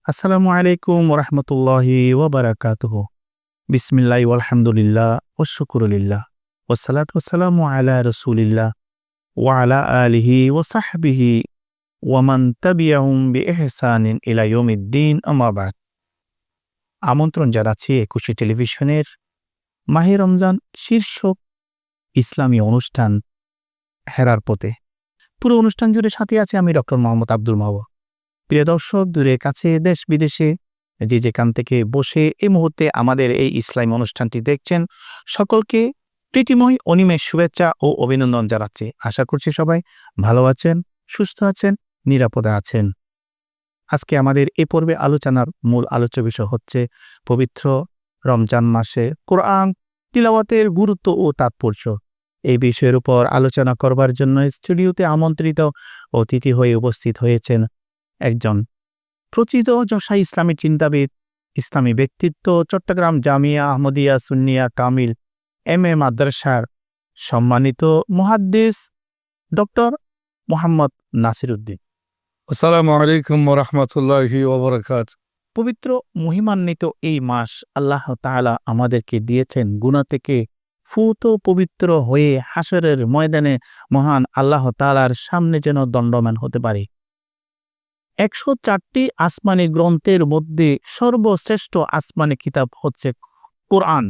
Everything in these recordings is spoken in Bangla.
আসসালামু আলাইকুম ওরহমতুল্লাহি ওয়াবারাকাতুহু। বিসমিল্লাহি ওয়ালহামদুলিল্লাহ ওয়াশশুকুরুলিল্লাহ ওয়াসসালাতু ওয়াসসালামু আলা রাসূলিল্লাহ ওয়া আলা আলিহি ওয়া সাহবিহি ওয়া মান তাবিআহুম বিইহসানিন ইলা ইয়াউমিদ্দিন, আম্মা বা'দ। আমন্ত্রণ জানাচ্ছি একুশে টেলিভিশনের মাহে রমজান শীর্ষক ইসলামী অনুষ্ঠান হেরার পথে। পুরো অনুষ্ঠান জুড়ে সাথে আছে আমি ডক্টর মোহাম্মদ আব্দুল মাহবুব। প্রিয় দর্শক, দূরে কাছে দেশ বিদেশে যে যেখান থেকে বসে এই মুহূর্তে আমাদের এই ইসলামী অনুষ্ঠানটি দেখছেন, সকলকে প্রীতিময় অনিমেষ শুভেচ্ছা ও অভিনন্দন জানাচ্ছি। আশা করছি সবাই ভালো আছেন, সুস্থ আছেন, নিরাপদে আছেন। আজকে আমাদের এ পর্বে আলোচনার মূল আলোচ্য বিষয় হচ্ছে পবিত্র রমজান মাসে কোরআন তিলাওয়াতের গুরুত্ব ও তাৎপর্য। এই বিষয়ের উপর আলোচনা করবার জন্য স্টুডিওতে আমন্ত্রিত অতিথি হয়ে উপস্থিত হয়েছেন একজন প্রথিতযশা ইসলামী চিন্তাবিদ, ইসলামী ব্যক্তিত্ব, চট্টগ্রাম জামিয়া আহমদিয়া সুন্নিয়া কামিল এম.এ মাদ্রাসার সম্মানিত মুহাদ্দিস ডক্টর মোহাম্মদ নাসিরউদ্দিন। আসসালামু আলাইকুম ওয়া রাহমাতুল্লাহি ওয়া বারাকাতুহু। পবিত্র মহিমান্বিত এই মাস আল্লাহ তাআলা আমাদেরকে দিয়েছেন গুনাহ থেকে ফুত পবিত্র হয়ে হাসরের ময়দানে মহান আল্লাহ তাআলার সামনে যেন দণ্ডমান হতে পারে। 104টি আসমানি গ্রন্থের মধ্যে সর্বশ্রেষ্ঠ আসমানি কিতাব হচ্ছে কোরআন।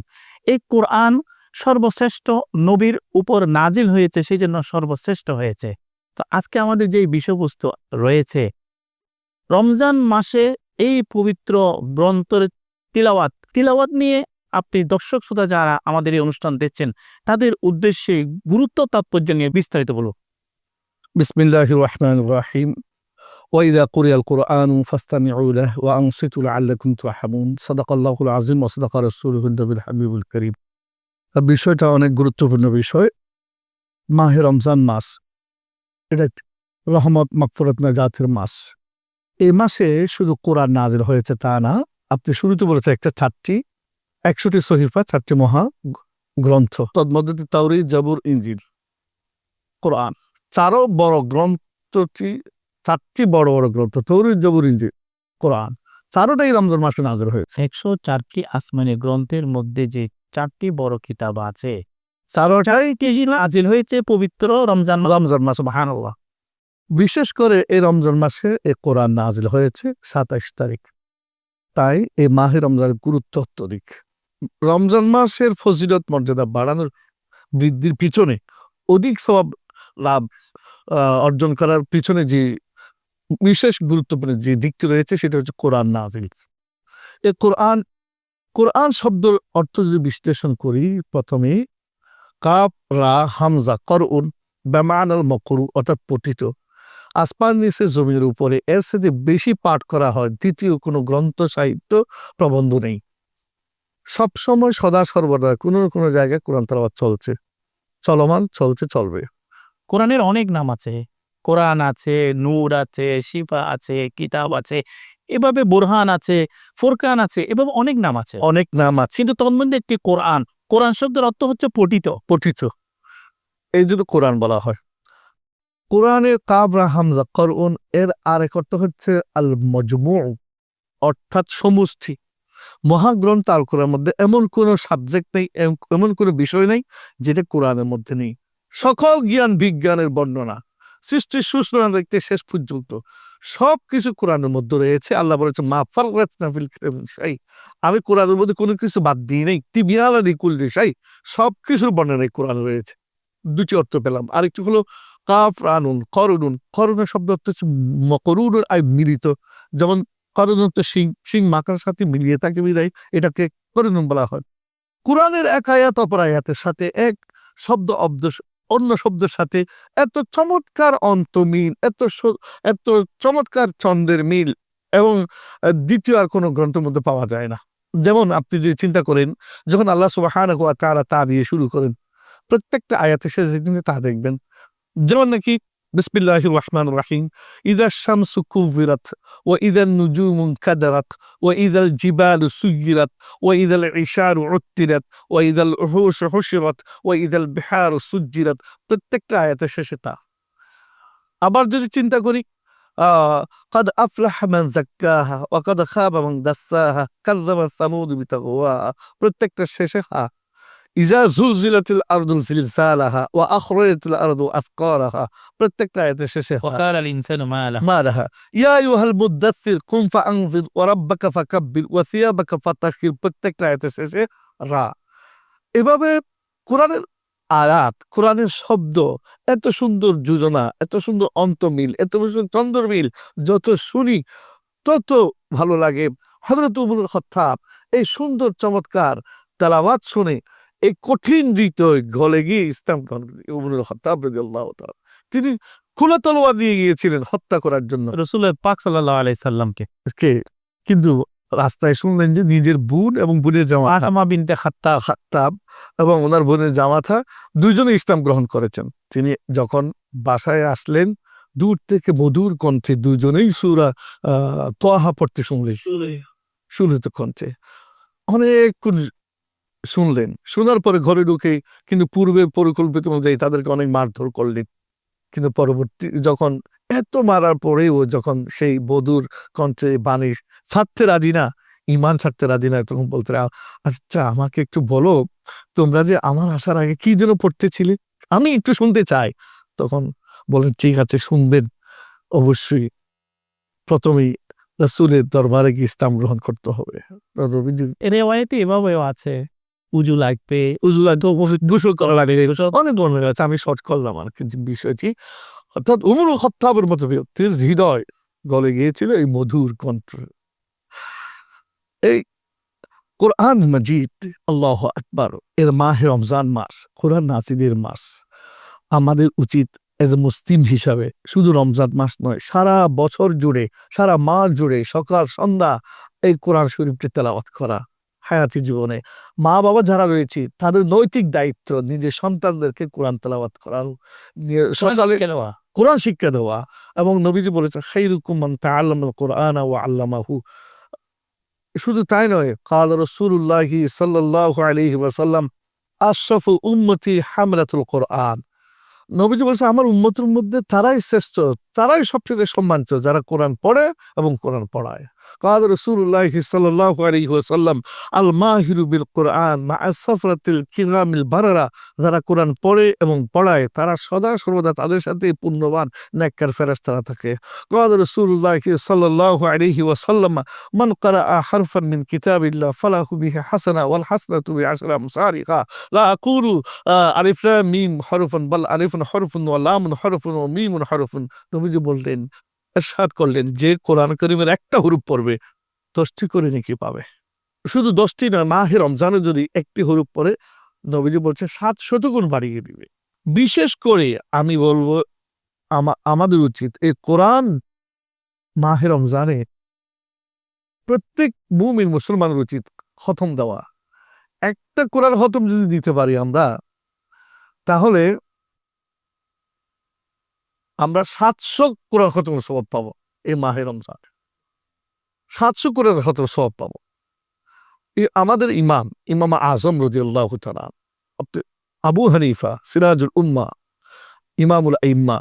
এই কোরআন সর্বশ্রেষ্ঠ নবীর উপর নাজিল হয়েছে, সেই জন্য সর্বশ্রেষ্ঠ হয়েছে। তো আজকে আমাদের যে বিষয়বস্তু রয়েছে, রমজান মাসে এই পবিত্র গ্রন্থের তিলাওয়াত নিয়ে আপনি দর্শক শ্রোতা যারা আমাদের এই অনুষ্ঠান দেখছেন তাদের উদ্দেশ্যে গুরুত্ব তাৎপর্য নিয়ে বিস্তারিত বলুন। বিসমিল্লাহির রহমানির রহিম। ওয়া ইযা কুরিয়াল কুরআনু ফাসতামিউ লাহু ওয়া আনসিতু লাআল্লাকুম তুরহামুন। সাদাকাল্লাহুল আযীম ওয়া সাদাকা রাসূলুহুন নবিয়্যুল হাবিবুল কারীম। বিষয়টা অনেক গুরুত্বপূর্ণ বিষয়। মাহে রমজান মাস, এটা রহমত মাগফিরাত নাজাতের মাস। এই মাসে শুধু কোরআন নাযিল হয়েছে তা না, আপনি শুরুতে বলেছেন একটা 100টি সহিফা, 4টি মহা গ্রন্থ, তন্মধ্যে তাওরীত, জাবুর, ইনজিল, কোরআন। চারও বড় গ্রন্থটি, 4টি বড় বড় গ্রন্থ, তাওরীত, জাবুর, ইনজিল, কোরআন, চারোটাই রমজান মাসে নাযিল হয়েছে। 104টি আসমানি গ্রন্থের মধ্যে যে 4টি বড় কিতাব আছে, চারোটাই নাজিল হয়েছে পবিত্র রমজান মাস। সুবহানাল্লাহ। বিশেষ করে এই রমজান মাসে এই কোরআন নাযিল হয়েছে 27 তারিখ। তাই এই মাহে রমজানের গুরুত্ব অত্যধিক। রমজান মাসের ফজিলত মর্যাদা বাড়ানোর, বৃদ্ধির পিছনে, অধিক সওয়াব লাভ অর্জন করার পিছনে যে বিশেষ গুরুত্বপূর্ণ যে দিকটি রয়েছে সেটা হচ্ছে কোরআন নাযিল। এই কোরআন শব্দের অর্থ যদি বিশ্লেষণ করি, প্রথমে কাফ রা হামজা করউন বেমানাল মকরু, অর্থাৎ পঠিত। আসমান নিচে জমির উপরে এর সাথে বেশি পাঠ করা হয় দ্বিতীয় কোনো গ্রন্থ, সাহিত্য, প্রবন্ধ নেই। সবসময় সদা সর্বদা কোনো না কোনো জায়গায় কোরআন তেলাওয়াত চলছে, চলমান, চলছে, চলবে। কোরআনের অনেক নাম আছে। কোরআন আছে, নূর আছে, শিফা আছে, কিতাব আছে, এভাবে বুরহান আছে, ফুরকান আছে, এভাবে অনেক নাম আছে। অনেক নাম আছে, কিন্তু তোর মধ্যে একটি কোরআন। কোরআন শব্দের অর্থ হচ্ছে পঠিত। পঠিত, এই জন্য কোরআন বলা হয়। কোরআনে কাফ রা হামজা করউন এর আরেক অর্থ হচ্ছে আল মজমু, অর্থাৎ সমষ্টি। মহাগ্রন্থ আল কোরআনের মধ্যে এমন কোনো সাবজেক্ট নেই, এমন কোনো বিষয় নেই যেটা কোরআনের মধ্যে নেই। সকল জ্ঞান বিজ্ঞানের বর্ণনা, সৃষ্টির সূচনা দেখতে শেষ পর্যন্ত সব কিছু কোরআনের মধ্যে রয়েছে। আল্লাহ বলেছে মা ফাররাতনা ফিল কিতাবি মিন শাই, আমি কোরআনের মধ্যে কোনো কিছু বাদ দিই নাই। তিবিয়ানা লিকুল্লি শাই, সব কিছুর বর্ণনা কোরআনে রয়েছে। দুটি অর্থ পেলাম। আরেকটি হলো কাফ রানুন করুন। করুনের শব্দ অর্থ হচ্ছে মকরুন আই মিলিত, যেমন করুন তো সিং মাকার সাথে মিলিয়ে থাকে বিদায় এটাকে করুন বলা হয়। কোরআনের এক আয়াত অপর আয়াতের সাথে, এক শব্দ অন্য শব্দের সাথে এত চমৎকার অন্তমিল, এত চমৎকার ছন্দের মিল এবং দ্বিতীয় আর কোনো গ্রন্থের মধ্যে পাওয়া যায় না। যেমন আপনি যদি চিন্তা করেন, যখন আল্লাহ সুবহানাহু ওয়া তাআলা তা দিয়ে শুরু করেন, প্রত্যেকটা আয়াতের শেষে কিন্তু তা দেখবেন। যেমন নাকি বিসমিল্লাহির রহমানির রহিম, ইযা শামসু কুবিরাত ওয়া ইযান নুজুমু কাদারাত ওয়া ইযাল জিবালু সুয়িরাত ওয়া ইযাল ইশারু উত্তিরাত ওয়া ইযাল উহুশু হুশিরাত ওয়া ইযাল বিহারু সুজ্জিরাত, প্রত্যেকটা আয়াতের শেষে তা। আবার যদি চিন্তা করি, قد أفلح من زكاها وقد خاب من دساها كذب ثمود بتغواها প্রত্যেকটা শেষে ইজা জুলজিলাতিল আরদু জিলজালাহা ওয়া আখরাজাতিল আরদু আথকালাহা প্রত্যেকটা আয়াতের শেষে وقال الإنسان ما له ما لها يا أيها المدثر قم فأنذر وربك فكبر وثيابك فطهر প্রত্যেকটা আয়াতের শেষে রা। এভাবে কোরআনের আয়াত, কোরআনের শব্দ, এত সুন্দর যোজনা, এত সুন্দর অন্তমিল, এত সুন্দর চন্দ্রমিল, যত শুনি তত ভালো লাগে। হযরত উমরুল খাত্তাব এই সুন্দর চমৎকার তেলাওয়াত শুনে এই কঠিন হৃদয় গলে গিয়ে ইসলাম গ্রহণ করেন। উমরুল খাত্তাব রাদিয়াল্লাহু তাআলা তিনি খোলা তলোয়ার দিয়ে গিয়েছিলেন হত্যা করার জন্য রসুল পাক সাল্লাল্লাহু আলাইহি সাল্লামকে। কে, কিন্তু রাস্তায় শুনলেন যে নিজের বোন এবং বোনের জামাতা ফাতেমা বিনতে খাত্তাব খাত্তাব এবং ওনার বোনের জামাতা দুইজনে ইসলাম গ্রহণ করেছেন। তিনি যখন বাসায় আসলেন দূর থেকে মধুর কণ্ঠে দুইজনেই সূরা তাহা পড়তে শুনলেন, সুরিত কণ্ঠে অনেকক্ষণ শুনলেন। শোনার পরে ঘরে ঢুকে কিন্তু পূর্বে পরিকল্পিত অনুযায়ী তাদেরকে অনেক মারধর করলেন। কিন্তু পরবর্তী যখন এত মারার পরেও যখন সেই বধুর কণ্ঠে বাণী ছাড়তে রাজি না, ইমান ছাড়তে রাজি না, তখন বলতে আচ্ছা আমাকে একটু বলো তোমরা যে আমার আসার আগে কি যেন পড়তেছিলে, আমি একটু শুনতে চাই। তখন বলেন ঠিক আছে শুনবেন। অবশ্যই প্রথমেই রাসূলের দরবারে গিয়ে ইসলাম গ্রহণ করতে হবে। রেওয়ায়েতে এভাবেও আছে উজু লাগবে, গোসল করা লাগে, অনেক ধরনের আছে, আমি শর্ট করলাম আর কি বিষয়টি। অর্থাৎ উমরুল খাত্তাবের মতো ব্যক্তির হৃদয় গলে গিয়েছিল এই মধুর কণ্ঠ। এই কোরআন মাজিদ, আল্লাহু আকবার, এর মাহে রমজান মাস, কোরআন নাজিলের মাস। আমাদের উচিত এজ এ মুসলিম হিসাবে শুধু রমজান মাস নয়, সারা বছর জুড়ে, সারা মাস জুড়ে সকাল সন্ধ্যা এই কোরআন শরীফটি তেলাওয়াত করা। হায়াতি জীবনে মা বাবা যারা রয়েছে তাদের নৈতিক দায়িত্ব নিজের সন্তানদেরকে কোরআন তেলাওয়াত করানো, সকালে কোরআন শিক্ষা দেওয়া। এবং নবীজি বলেছেন খায়রুকুম মান তাআল্লামাল কোরআনা ওয়া আল্লামাহু। শুধু তাই নয়, قال রাসূলুল্লাহ সাল্লাল্লাহু আলাইহি ওয়াসাল্লাম আশরাফু উম্মতি হামলাতুল কোরআন। নবীজি বলছে আমার উম্মতের মধ্যে তারাই শ্রেষ্ঠ, তারাই সবচেয়ে সম্মানিত যারা কোরআন পড়ে এবং কোরআন পড়ায়। قال রাসূলুল্লাহ সাল্লাল্লাহু আলাইহি ওয়াসাল্লাম আল মাহিরু বিল কোরআন মা'a সাফরাতিল কিরামিল বারারা। যারা কোরআন পড়ে এবং পড়ায় তারা সদা সর্বদা তাদের সাথে পুণ্যবান নেককার ফেরেশতারা থাকে। قال রাসূলুল্লাহ সাল্লাল্লাহু আলাইহি ওয়াসাল্লাম মান ক্বারাআ হারফান মিন কিতাবিল্লাহ ফালাহু বিহি হাসানা ওয়াল হাসানাতু বিআশরি আমসালিহা লা আকুলু আলিফ লাম মিম হরফুন বাল আলিফুন হরফুন ওয়া লামুন হরফুন ওয়া মিমুন হরফুন। নবীজি বললেন, ইরশাদ করলেন যে কোরআন কারীমের একটা হরফ পড়বে 10টি করে নেকি পাবে। শুধু 10টি না, মাহে রমজানে যদি একটি হরফ পড়ে নবীজি বলছে 700 গুণ বাড়িয়ে দিবে। বিশেষ করে আমি বলবো আমাদের উচিত এই কোরআন মাহে রমজানে প্রত্যেক মুমিন মুসলমানের উচিত খতম দেওয়া। একটা কোরআন খতম যদি দিতে পারি আমরা, তাহলে আমরা 700 কোরআন খতমের সওয়াব পাবো। এই মাহে রমজান 700 কোরআন খতমের সওয়াব পাবো। আমাদের ইমাম আজম রাদিয়াল্লাহু তাআলা, আবু হানিফা সিরাজুল উম্মাহ, ইমামুল আইম্মা,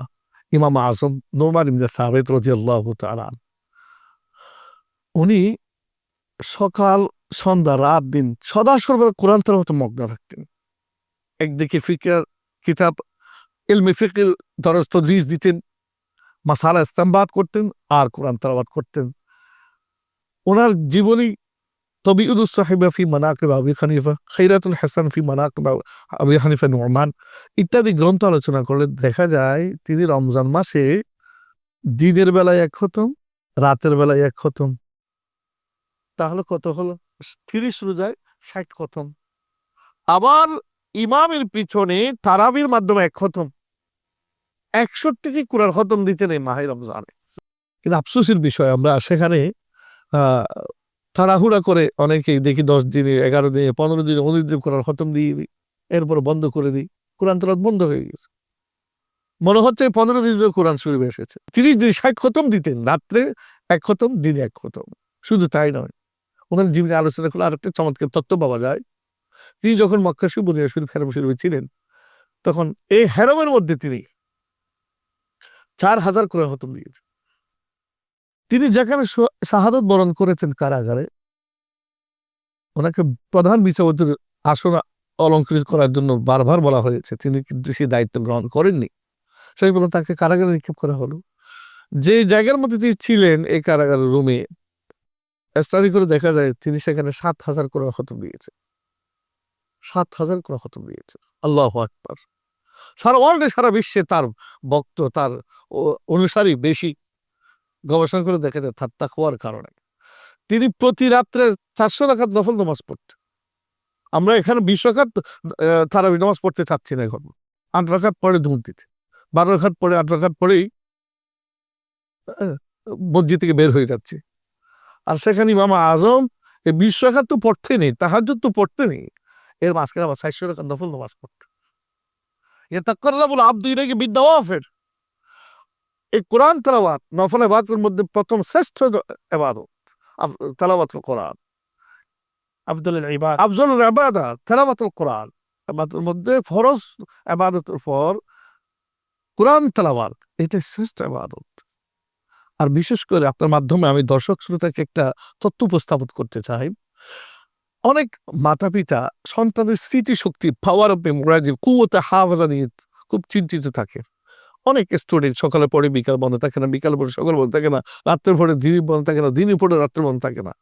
ইমাম আজম নোমান ইবনে সাবিত রাদিয়াল্লাহু তাআলা, উনি সকাল সন্ধ্যা রাত দিন সদা সর্বদা কোরআন তেলাওয়াতে মগ্ন থাকতেন। একদিকে ফিকহ কিতাব ইলমে ফিকহের দরস তদরিস দিতেন, মাসালা ইস্তেমবাত করতেন আর কোরআন তেলাওয়াত করতেন। ওনার জীবনী তবিউদুস সাহিবা ফি মানাকিব আবি হানিফা, খাইরাতুল হাসান ফি মানাকিব আবি হানিফা নুমান ইত্যাদি গ্রন্থ আলোচনা করলে দেখা যায় তিনি রমজান মাসে দিনের বেলায় এক খতম, রাতের বেলায় এক খতম, তাহলে কত হলো? 30 রোজায় 60 খতম। আবার ইমামের পিছনে তারাবির মাধ্যমে এক খতম, 61টি কোরআন খতম দিতেন এই মাহে রমজানে। কিন্তু আফসোসের বিষয় আমরা সেখানে তাড়াহুড়া করে অনেকেই দেখি 10 দিনে, 11 দিনে, 15 দিনে, 19 দিন কোরআন খতম দিয়ে দিই, এরপর বন্ধ করে দিই, কোরআন তেলাওয়াত বন্ধ হয়ে গেছে। মনে হচ্ছে 15 দিন কোরআন শরীফ এসেছে। 30 দিন 60 খতম দিতেন, রাত্রে এক খতম, দিনে এক খতম। শুধু তাই নয়, ওনার জীবনে আলোচনা করলে আরেকটা চমৎকার তত্ত্ব পাওয়া যায়। তিনি যখন মক্কা শরীফ, মদিনা শরীফ, হেরম শরীফে ছিলেন, তখন এই হেরমের মধ্যে তিনি 4000 কোরআন খতম দিয়েছেন। তিনি যেখানে শাহাদত বরণ করেছেন কারাগারে, ওনাকে প্রধান বিচারপতির আসন অলঙ্কৃত করার জন্য বারবার বলা হয়েছে, তিনি কিন্তু সেই দায়িত্ব গ্রহণ করেননি। সেই বলে তাকে কারাগারে নিক্ষেপ করা হলো। যে জায়গার মধ্যে তিনি ছিলেন, এই কারাগারের রুমে স্টাডি করে দেখা যায় তিনি সেখানে 7,000 কোরআন খতম দিয়েছে। 7,000 কোরআন খতম দিয়েছে। আল্লাহু আকবার। সারা ওয়ার্ল্ডে, সারা বিশ্বে তার ভক্ত, তার অনুসারী বেশি। গবেষণা করে দেখা যায় তার তাকওয়ার কারণে তিনি প্রতি রাত্রে 400 রাকাত নফল নামাজ পড়তেন। আমরা এখানে 20 রাকাত তারাবি নামাজ পড়তে চাচ্ছি না, এখন 8 রাকাত পরে ধুম দিতে, 12 রাকাত পরে 8 রাকাত পরেই মসজিদ থেকে বের হয়ে যাচ্ছে। আর সেখানে ইমাম আজম এই 20 রাকাত তো পড়তে নেই, তাহাজ্জুদ তো পড়তে নেই, এর মাঝখানে আবার 400 রাকাত নফল নামাজ পড়তে। ইয়াতাকাররাবুল আবদু ইলাইহি বিদ-দাওয়াফির। এই কোরআন তেলাওয়াত নফল ইবাদতের মধ্যে প্রথম শ্রেষ্ঠ ইবাদত তেলাওয়াতুল কোরআন। আফদলুল ইবাদ, আফজলুল ইবাদা তেলাওয়াতুল কোরআন। ইবাদতের মধ্যে ফরজ ইবাদতের পর কোরআন তেলাওয়াত, এটা শ্রেষ্ঠ ইবাদত। আর বিশেষ করে আপনার মাধ্যমে আমি দর্শক শ্রোতাকে একটা তথ্য উপস্থাপন করতে চাই। অনেক মাতা পিতা সন্তানের স্মৃতিশক্তি, পাওয়ার অফ মেমোরাইজ, কুওয়াতে হাফেজা নিয়ে খুব চিন্তিত থাকে। অনেক স্টুডেন্ট সকালে পড়ে বিকাল বন্ধ থাকে না, বিকাল পড়ে সকাল বন্ধ থাকে না, রাত্রে পড়ে দিনই বন্ধ থাকে না, দিনই পড়ে রাত্রে বন্ধ থাকে না।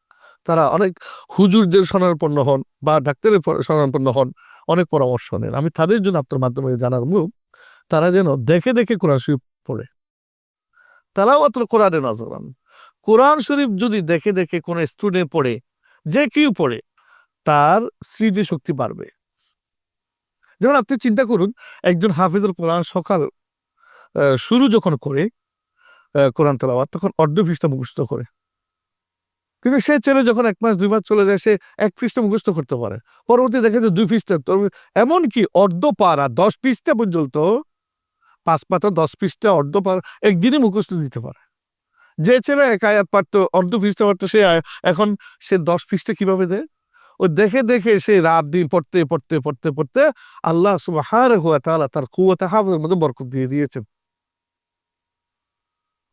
তারা অনেক হুজুরদের শরণাপন্ন হন বা ডাক্তারের শরণাপন্ন হন, অনেক পরামর্শ নেন। আমি তাদের জন্য আপনার মাধ্যমে জানার মুখ, তারা যেন দেখে দেখে কোরআন শরীফ পড়ে, তেলাওয়াতুল কোরআনে নজর। কোরআন শরীফ যদি দেখে দেখে কোনো স্টুডেন্ট পড়ে, যে কেউ পড়ে, তার স্মৃতি শক্তি বাড়বে। যেমন আপনি চিন্তা করুন, একজন হাফিজুল কোরআন সকাল শুরু যখন করে কোরআন তেলাওয়াত, তখন অর্ধ পৃষ্ঠা মুখস্থ করে। কিন্তু সে ছেলে যখন 1 মাস 2 মাস চলে যায়, সে 1 পৃষ্ঠা মুখস্থ করতে পারে, পরবর্তী দেখে যে 2 পৃষ্ঠা, এমনকি অর্ধ পারা 10 পৃষ্ঠা পর্যন্ত, 5 পাতা 10 পৃষ্ঠা অর্ধ পারা একদিনে মুখস্থ দিতে পারে। যে ছেলে 1 আয়াত পারতো, অর্ধ পৃষ্ঠা পারতো, সে এখন সে 10 পৃষ্ঠা কিভাবে দেয়? ও দেখে দেখে সে রাত দিন পড়তে পড়তে পড়তে পড়তে আল্লাহ সুবহানাহু ওয়া তাআলা তার কুওয়াতে হাফেজের মধ্যে বরকত দিয়ে দিয়েছেন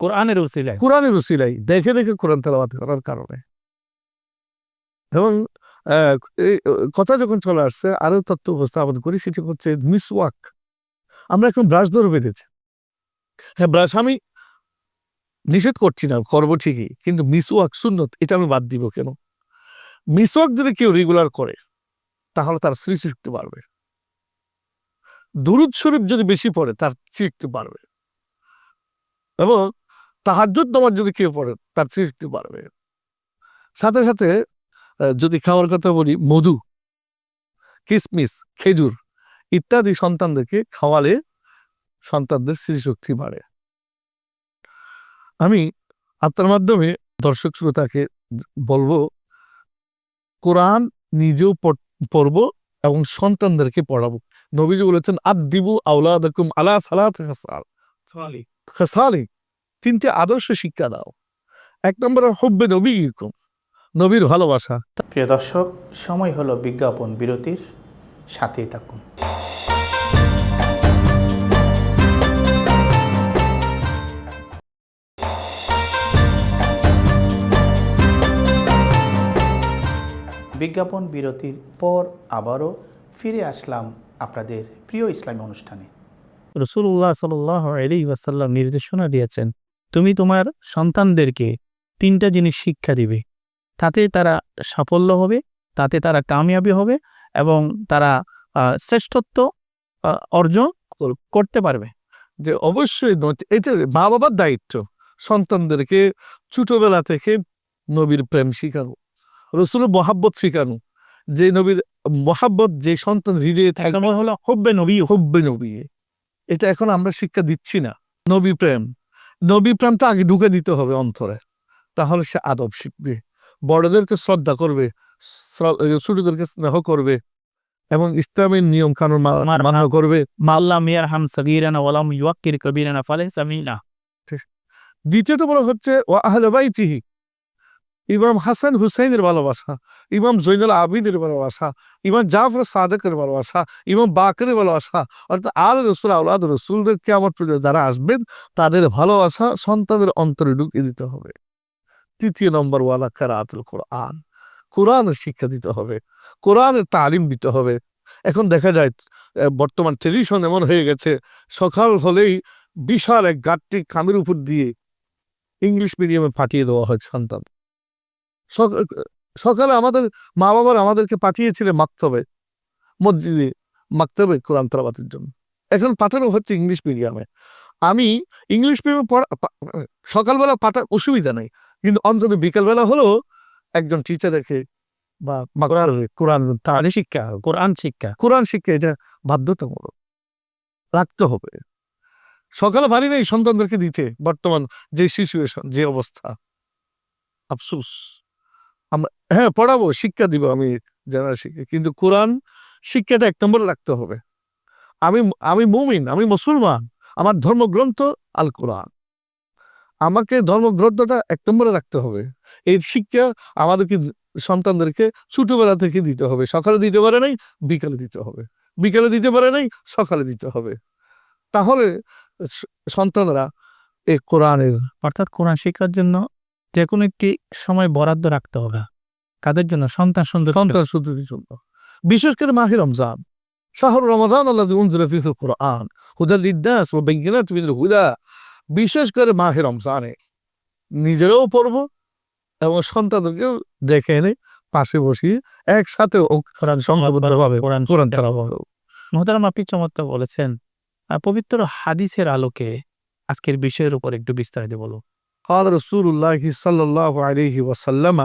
কোরআনের উসিলায়। কোরআনের উসিলায়, দেখে দেখে কোরআন তেলাওয়াত করার কারণে। এবং এই কথা যখন চলে আসছে, আরো তথ্য উপস্থাপন করি, সেটি হচ্ছে মিসওয়াক। আমরা এখন ব্রাশ ধরে বেঁধেছি। হ্যাঁ, ব্রাশ আমি নিষেধ করছি না, করবো ঠিকই, কিন্তু মিসওয়াক সুন্নত, এটা আমি বাদ দিব কেন? মিসওয়াক যদি কেউ রেগুলার করে, তাহলে তার স্মৃতিশক্তি বাড়বে। দুরূদ শরীফ যদি বেশি পড়ে, তার স্মৃতিশক্তি বাড়বে। এবং তাহাজ্জুদ নামাজ যদি কেউ পড়ে, তার স্মৃতিশক্তি বাড়বে। সাথে সাথে যদি খাওয়ার কথা বলি, মধু, কিশমিশ, খেজুর ইত্যাদি সন্তানদেরকে খাওয়ালে সন্তানদের স্মৃতিশক্তি বাড়ে। আমি আপনার মাধ্যমে দর্শক শ্রোতাকে বলবো, কোরআন নিজেও পড়বো এবং সন্তানদেরকে পড়াবো। নবীজি বলেছেন, আদ্দিবু আওলাদাকুম আলা সালাতি খাসালি, 3টে আদর্শ শিক্ষা দাও। 1 নম্বরে হুব্বে নবীকুম, নবীর ভালোবাসা। প্রিয় দর্শক, সময় হলো বিজ্ঞাপন বিরতির, সাথেই থাকুন। বিজ্ঞাপন বিরতির পর আবারও ফিরে আসলাম আপনাদের প্রিয় ইসলামী অনুষ্ঠানে। রাসূলুল্লাহ সাল্লাল্লাহু আলাইহি ওয়াসাল্লাম নির্দেশনা দিয়েছেন, তুমি তোমার সন্তানদেরকে 3টা জিনিস শিক্ষা দিবে, তাতে তারা সাফল্য হবে, তাতে তারা কামিয়াবি হবে এবং তারা শ্রেষ্ঠত্ব অর্জন করতে পারবে। যে অবশ্যই এটা মা বাবার দায়িত্ব, সন্তানদেরকে ছোটবেলা থেকে নবীর প্রেম শিখানো, রসুলের মহাব্বত শিখানো। যে নবীর মহাব্বত যে সন্তান হৃদয়ে থাকে হলো হুব্বে নবী। হুব্বে নবী, এটা এখন আমরা শিক্ষা দিচ্ছি না। নবী প্রেম, নবী প্রেমটা আগে ঢুকে দিতে হবে অন্তরে, তাহলে সে আদব শিখবে, বড়দেরকে শ্রদ্ধা করবে, ছোটদেরকে স্নেহ করবে এবং ইসলামের নিয়ম কানুন মান্য করবে। মাল্লাম ইয়ারহাম সাগীরানা ওয়া লাম ইউক্কির কবীরানা ফালাইসা মিন্না। দ্বিতীয়টা বলা হচ্ছে ওয়া আহলে বাইতিহি, ইমাম হাসান হুসাইনের ভালোবাসা, ইমাম জৈনুল আবিদের ভালোবাসা, ইমাম জাফর সাদেকের ভালোবাসা, ইমাম বাকরের ভালোবাসা, অর্থাৎ আলে রাসূল, আওলাদ রাসূলদের কিয়ামত পর্যন্ত যারা আসবেন, তাদের ভালোবাসা সন্তানদের অন্তরে ঢুকিয়ে দিতে হবে। তৃতীয় নম্বর ওয়ালা কিরাআতুল কোরআন, কোরআনের শিক্ষা দিতে হবে, কোরআনের তালিম দিতে হবে। এখন দেখা যায় বর্তমান ট্রেডিশন এমন হয়ে গেছে, সকাল হলেই বিশাল এক গাঁটটি কামের উপর দিয়ে ইংলিশ মিডিয়ামে পাঠিয়ে দেওয়া হয় সন্তান। সকালে আমাদের মা বাবারা আমাদেরকে পাঠিয়েছিলেন মাকতবে, মসজিদে মাকতবে কোরআন তেলাওয়াতের জন্য। এখন পাঠানো হচ্ছে ইংলিশ মিডিয়ামে। আমি ইংলিশ মিডিয়ামে সকালবেলা পাঠা অসুবিধা নেই, কিন্তু অন্তত বিকেলবেলা হলেও একজন টিচার রেখে বা কোরআন শিক্ষা, কোরআন শিক্ষা এটা বাধ্যতামূলক রাখতে হবে। সকালে পারি নেই সন্তানদেরকে দিতে, বর্তমান যে সিচুয়েশন, যে অবস্থা, আফসোস। আমরা হ্যাঁ পড়াবো, শিক্ষা দিব আমি জেনারেল শিক্ষা, কিন্তু কোরআন শিক্ষাটা 1 নম্বরে রাখতে হবে। আমি মুমিন, আমি মুসলমান, আমার ধর্মগ্রন্থ আল কোরআন, আমাকে ধর্মগ্রন্থটা 1 নম্বরে রাখতে হবে। এই শিক্ষা আমাদেরকে সন্তানদেরকে ছোটবেলা থেকে দিতে হবে। সকালে দিতে পারে নাই, বিকালে দিতে হবে, বিকালে দিতে পারে নাই, সকালে দিতে হবে। তাহলে সন্তানরা এই কোরআনের, অর্থাৎ কোরআন শিক্ষার জন্য যে কোনো একটি সময় বরাদ্দ রাখতে হবে। কাদের জন্য? সন্তান সুন্দরীর জন্য। বিশেষ করে মাহে রমজান, শাহরু রমাদান আল্লাযী উনজিলা ফীহিল কোরআন হুদাল লিন-নাস ওয়া বায়্যিনাতিন মিনাল হুদা। বিশেষ করে মাহে রমজানে নিজেরাও পড়ব এবং সন্তানদেরকেও দেখে এনে পাশে বসিয়ে একসাথে সংঘবদ্ধভাবে কোরআন তেলাওয়াত। মুহতারাম, আপনি চমৎকার বলেছেন। পবিত্র হাদিসের আলোকে আজকের বিষয়ের উপর একটু বিস্তারিত বলুন। قال رسول الله صلى الله عليه وسلم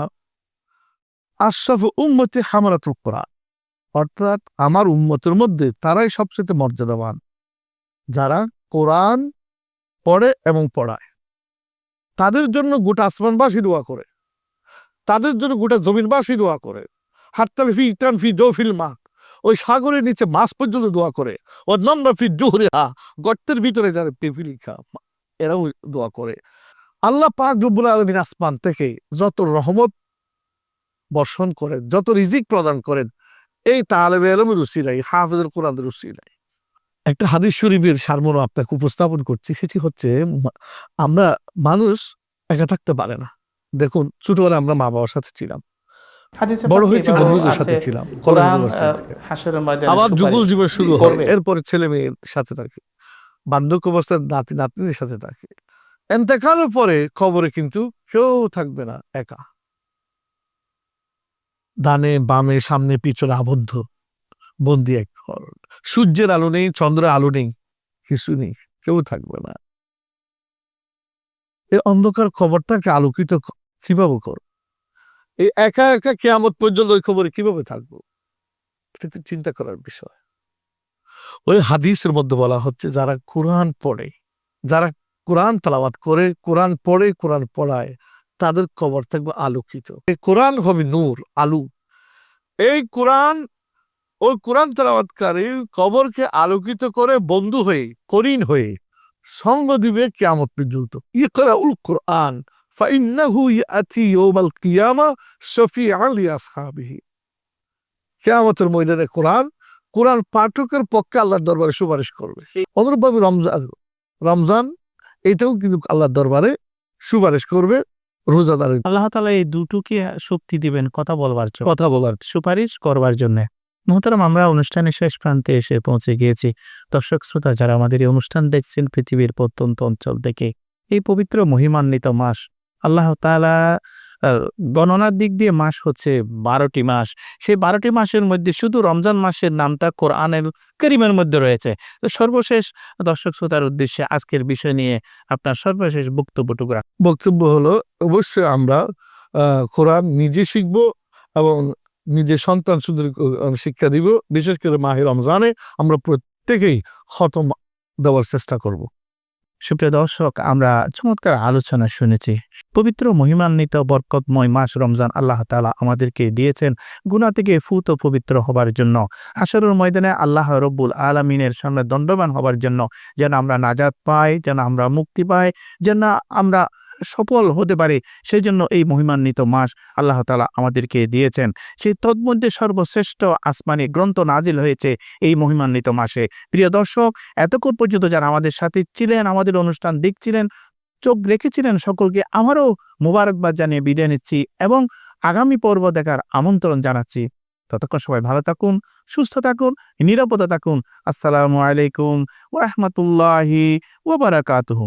أشرف أمتي حملة القرآن। অর্থাৎ আমার উম্মতের মধ্যে তারাই সবচেয়ে মর্যাদাবান, যারা কোরআন পড়ে এবং পড়ায়। তাদের জন্য গোটা আসমানবাসী দোয়া করে, তাদের জন্য গোটা জমিনবাসী দোয়া করে। হাত্তাল ফি ইতান ফি জৌফিল মা, ওই সাগরের নিচে মাছ পর্যন্ত দোয়া করে। ও নম্রা ফি জুহরিহা, গর্তের ভিতরে যারা পিপিলিকা, এরাও দোয়া করে। আল্লাহ পাক রব্বুল আলামিন আসমান থেকে যত রহমত বর্ষণ করেন, যত রিজিক প্রদান করেন, এই তালেবে ইলমের উসিলায়, হাফেজুল কোরআনের উসিলায়। একটা হাদিস শরীফের সারমর্ম আপনাকে উপস্থাপন করছি। সেটি হচ্ছে, আমরা মানুষ একা থাকতে পারে না। দেখুন, ছোটবেলায় আমরা মা বাবার সাথে ছিলাম, বড় হয়েছি বন্ধুদের সাথে ছিলাম, আবার যুগল জীবন শুরু হয়, এরপরে ছেলে মেয়ের সাথে থাকে, বার্ধক্য অবস্থায় নাতি নাতনির সাথে থাকে। এন্তেকালের পরে কবরে কিন্তু কেউ থাকবে না, একা, ডানে বামে সামনে পিছনে আবদ্ধ, বন্দি এক ঘর। সূর্যের আলো নেই, চন্দ্রের আলো নেই, কিছু নেই, কেউ থাকবে না। এই অন্ধকার খবরটাকে আলোকিত কিভাবে কর? এই একা একা কিয়ামত পর্যন্ত ওই খবরে কিভাবে থাকবো? এটা চিন্তা করার বিষয়। ওই হাদিসের মধ্যে বলা হচ্ছে, যারা কোরআন পড়ে, যারা কোরআন তেলাওয়াত করে, কোরআন পড়ে, কোরআন পড়ায়, তাদের কবর থাকবে আলোকিত। এই কোরআন হবে নূর, আলো। এই কোরআন, ওই কোরআন তেলাওয়াতকারীর কবরকে আলোকিত করে বন্ধু হয়ে, করিন হয়ে সঙ্গ দিবে কিয়ামত পর্যন্ত। ইকরাউল কোরআন ফাইন্নাহু ইয়াতি ইয়াউমাল কিয়ামা শাফিআন লিআসহাবিহি। কিয়ামতের ময়দানে কোরআন পাঠকের পক্ষে আল্লাহর দরবারে সুপারিশ করবে। অনুরূপভাবে রমজান এটাও কিন্তু আল্লাহর দরবারে সুপারিশ করবে রোজাদারের। আল্লাহ তাআলা এই দুটোকে শক্তি দিবেন কথা বলার, সুপারিশ করবার জন্য। মুহতারাম, আমরা অনুষ্ঠানের শেষ প্রান্তে এসে পৌঁছে গিয়েছি। দর্শক শ্রোতা যারা আমাদের এই অনুষ্ঠান দেখছেন পৃথিবীর প্রত্যন্ত অঞ্চল থেকে, এই পবিত্র মহিমান্বিত মাস, আল্লাহ তাআলা গণনার দিক দিয়ে মাস হচ্ছে 12টি মাস। সেই 12টি মাসের মধ্যে শুধু রমজান মাসের নামটা কোরআনুল কারীমের মধ্যে রয়েছে। তো সর্বশেষ দর্শক শ্রোতার উদ্দেশ্যে আজকের বিষয় নিয়ে আপনার সর্বশেষ বক্তব্য হলো, অবশ্যই আমরা কোরআন নিজে শিখব এবং নিজের সন্তান সুন্দর শিক্ষা দিব। বিশেষ করে মাহে রমজানে আমরা প্রত্যেকেই খতম দেওয়ার চেষ্টা করব। সুপ্রিয় দর্শক, আমরা চমৎকার আলোচনা শুনেছি। পবিত্র মহিমান্বিত বরকতময় মাস রমজান আল্লাহ তাআলা আমাদেরকে দিয়েছেন গুনাহ থেকে ফুত ও পবিত্র হবার জন্য, হাশরের ময়দানে আল্লাহ রব্বুল আলামিনের সামনে দণ্ডবান হবার জন্য, যেন আমরা নাজাত পাই, যেন আমরা মুক্তি পাই, যেন আমরা সফল হতে পারি। সেই জন্য এই মহিমান্বিত মাস আল্লাহ তাআলা আমাদেরকে দিয়েছেন। সেই তন্মধ্যে সর্বশ্রেষ্ঠ আসমানি গ্রন্থ নাজিল হয়েছে এই মহিমান্বিত মাসে। প্রিয় দর্শক, এতক্ষণ পর্যন্ত যারা আমাদের সাথে ছিলেন, আমাদের অনুষ্ঠান দেখছিলেন, চোখ রেখেছিলেন সকলকে আমারও মোবারকবাদ জানিয়ে বিদায় নিচ্ছি এবং আগামী পর্ব দেখার আমন্ত্রণ জানাচ্ছি। ততক্ষণ সবাই ভালো থাকুন, সুস্থ থাকুন, নিরাপদে থাকুন। আসসালামু আলাইকুম ওয়া রাহমাতুল্লাহি ওয়া বারাকাতুহু।